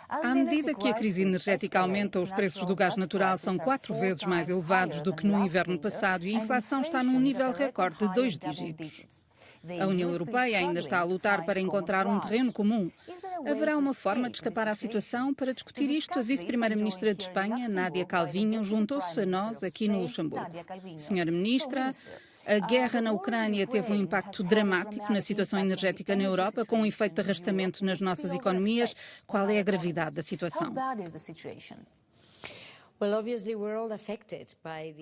À medida que a crise energética aumenta, os preços do gás natural são 4 vezes mais elevados do que no inverno passado e a inflação está num nível recorde de 2 dígitos. A União Europeia ainda está a lutar para encontrar um terreno comum. Haverá uma forma de escapar à situação? Para discutir isto, a vice-primeira-ministra de Espanha, Nadia Calvinho, juntou-se a nós aqui no Luxemburgo. Senhora Ministra, a guerra na Ucrânia teve um impacto dramático na situação energética na Europa, com um efeito de arrastamento nas nossas economias. Qual é a gravidade da situação?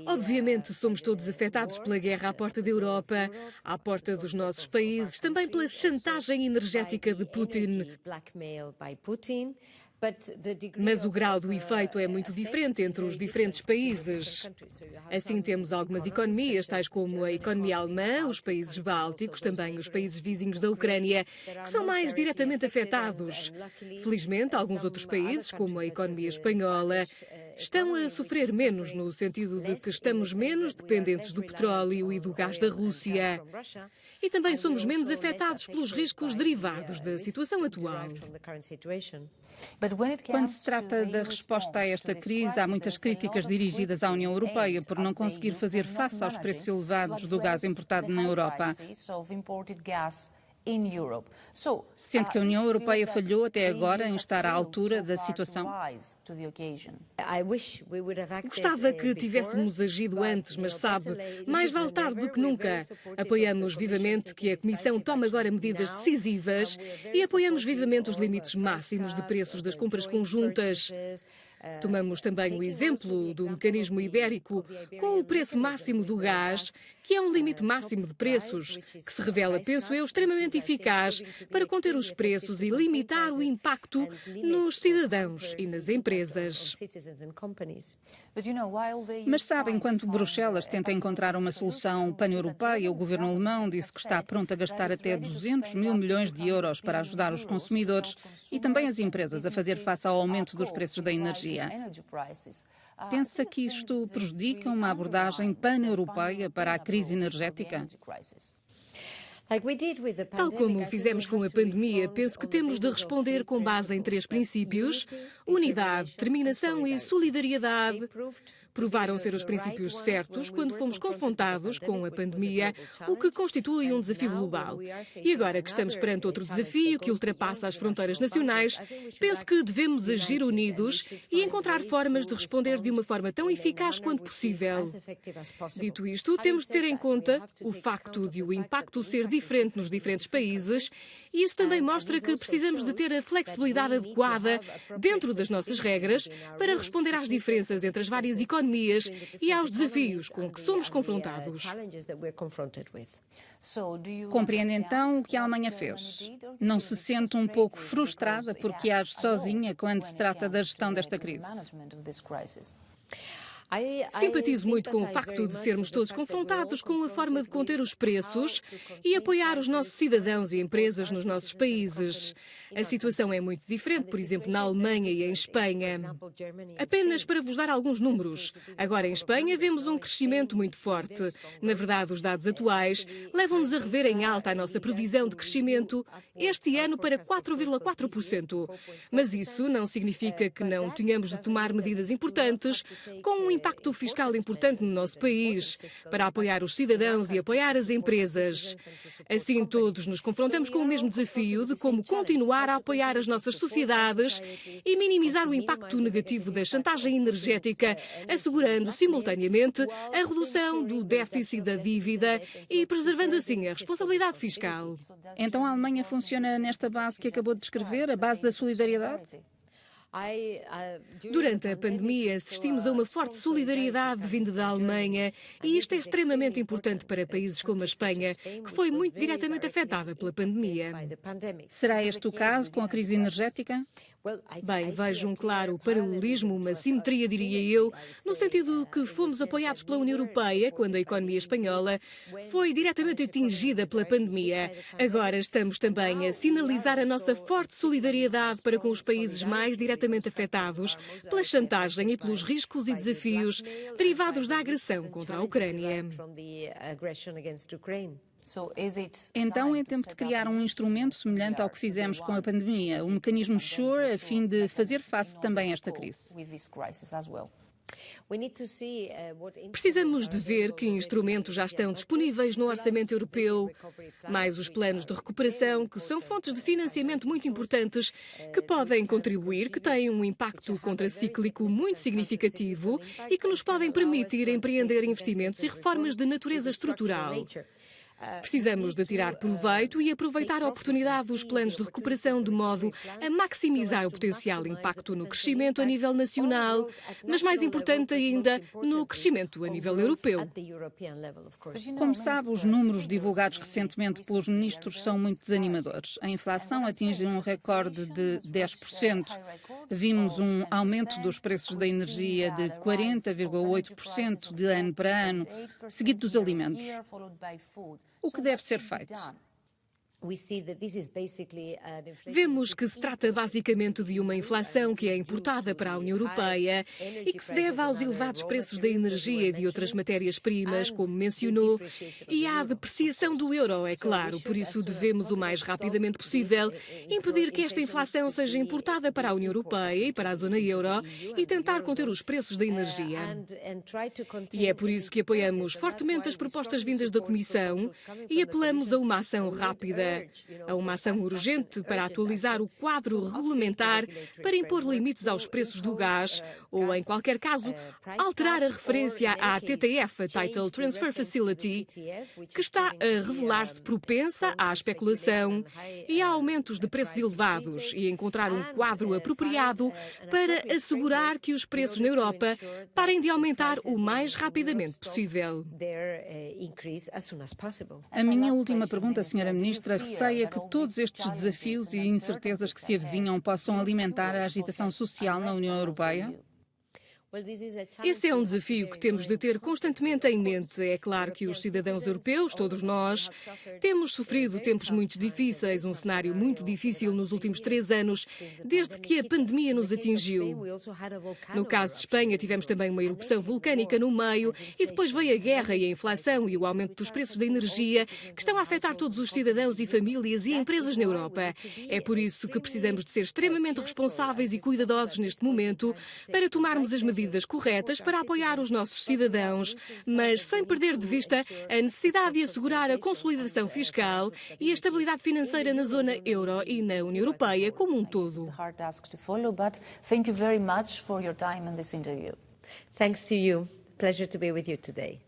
Obviamente, somos todos afetados pela guerra à porta da Europa, à porta dos nossos países, também pela chantagem energética de Putin. Mas o grau do efeito é muito diferente entre os diferentes países. Assim, temos algumas economias, tais como a economia alemã, os países bálticos, também os países vizinhos da Ucrânia, que são mais diretamente afetados. Felizmente, alguns outros países, como a economia espanhola, estão a sofrer menos, no sentido de que estamos menos dependentes do petróleo e do gás da Rússia. E também somos menos afetados pelos riscos derivados da situação atual. Quando se trata da resposta a esta crise, há muitas críticas dirigidas à União Europeia por não conseguir fazer face aos preços elevados do gás importado na Europa. Sente que a União Europeia falhou até agora em estar à altura da situação? Gostava que tivéssemos agido antes, mas sabe, mais vale tarde do que nunca. Apoiamos vivamente que a Comissão tome agora medidas decisivas e apoiamos vivamente os limites máximos de preços das compras conjuntas. Tomamos também o exemplo do mecanismo ibérico com o preço máximo do gás, que é um limite máximo de preços, que se revela, penso eu, extremamente eficaz para conter os preços e limitar o impacto nos cidadãos e nas empresas. Mas sabe, enquanto Bruxelas tenta encontrar uma solução pan-europeia, o governo alemão disse que está pronto a gastar até 200 mil milhões de euros para ajudar os consumidores e também as empresas a fazer face ao aumento dos preços da energia. Pensa que isto prejudica uma abordagem pan-europeia para a crise energética? Tal como fizemos com a pandemia, penso que temos de responder com base em 3 princípios: unidade, determinação e solidariedade. Provaram ser os princípios certos quando fomos confrontados com a pandemia, o que constitui um desafio global. E agora que estamos perante outro desafio que ultrapassa as fronteiras nacionais, penso que devemos agir unidos e encontrar formas de responder de uma forma tão eficaz quanto possível. Dito isto, temos de ter em conta o facto de o impacto ser diferente nos diferentes países, e isso também mostra que precisamos de ter a flexibilidade adequada dentro das nossas regras para responder às diferenças entre as várias economias e aos desafios com que somos confrontados. Compreende então o que a Alemanha fez? Não se sente um pouco frustrada porque age sozinha quando se trata da gestão desta crise? Simpatizo muito com o facto de sermos todos confrontados com a forma de conter os preços e apoiar os nossos cidadãos e empresas nos nossos países. A situação é muito diferente, por exemplo, na Alemanha e em Espanha. Apenas para vos dar alguns números. Agora, em Espanha, vemos um crescimento muito forte. Na verdade, os dados atuais levam-nos a rever em alta a nossa previsão de crescimento este ano para 4,4%. Mas isso não significa que não tenhamos de tomar medidas importantes, com um impacto fiscal importante no nosso país, para apoiar os cidadãos e apoiar as empresas. Assim, todos nos confrontamos com o mesmo desafio de como continuar a apoiar as nossas sociedades e minimizar o impacto negativo da chantagem energética, assegurando simultaneamente a redução do déficit da dívida e preservando assim a responsabilidade fiscal. Então a Alemanha funciona nesta base que acabou de descrever, a base da solidariedade? Durante a pandemia, assistimos a uma forte solidariedade vinda da Alemanha e isto é extremamente importante para países como a Espanha, que foi muito diretamente afetada pela pandemia. Será este o caso com a crise energética? Bem, vejo um claro paralelismo, uma simetria, diria eu, no sentido de que fomos apoiados pela União Europeia quando a economia espanhola foi diretamente atingida pela pandemia. Agora estamos também a sinalizar a nossa forte solidariedade para com os países mais diretamente afetados pela chantagem e pelos riscos e desafios derivados da agressão contra a Ucrânia. Então é tempo de criar um instrumento semelhante ao que fizemos com a pandemia, o mecanismo SURE, a fim de fazer face também a esta crise. Precisamos de ver que instrumentos já estão disponíveis no orçamento europeu, mais os planos de recuperação, que são fontes de financiamento muito importantes, que podem contribuir, que têm um impacto contracíclico muito significativo e que nos podem permitir empreender investimentos e reformas de natureza estrutural. Precisamos de tirar proveito e aproveitar a oportunidade dos planos de recuperação de modo a maximizar o potencial impacto no crescimento a nível nacional, mas mais importante ainda, no crescimento a nível europeu. Como sabe, os números divulgados recentemente pelos ministros são muito desanimadores. A inflação atinge um recorde de 10%. Vimos um aumento dos preços da energia de 40,8% de ano para ano, seguido dos alimentos. O que deve ser feito? Vemos que se trata basicamente de uma inflação que é importada para a União Europeia e que se deve aos elevados preços da energia e de outras matérias-primas, como mencionou, e à depreciação do euro, é claro. Por isso devemos, o mais rapidamente possível, impedir que esta inflação seja importada para a União Europeia e para a zona euro e tentar conter os preços da energia. E é por isso que apoiamos fortemente as propostas vindas da Comissão e apelamos a uma ação rápida, a uma ação urgente para atualizar o quadro regulamentar para impor limites aos preços do gás ou, em qualquer caso, alterar a referência à TTF, a Title Transfer Facility, que está a revelar-se propensa à especulação e a aumentos de preços elevados, e encontrar um quadro apropriado para assegurar que os preços na Europa parem de aumentar o mais rapidamente possível. A minha última pergunta, Sra. Ministra, receia que todos estes desafios e incertezas que se avizinham possam alimentar a agitação social na União Europeia? Esse é um desafio que temos de ter constantemente em mente. É claro que os cidadãos europeus, todos nós, temos sofrido tempos muito difíceis, um cenário muito difícil nos últimos 3 anos, desde que a pandemia nos atingiu. No caso de Espanha, tivemos também uma erupção vulcânica no meio e depois veio a guerra e a inflação e o aumento dos preços da energia, que estão a afetar todos os cidadãos e famílias e empresas na Europa. É por isso que precisamos de ser extremamente responsáveis e cuidadosos neste momento para tomarmos as medidas corretas para apoiar os nossos cidadãos, mas sem perder de vista a necessidade de assegurar a consolidação fiscal e a estabilidade financeira na zona euro e na União Europeia como um todo. Thanks to you. Pleasure to be with you today.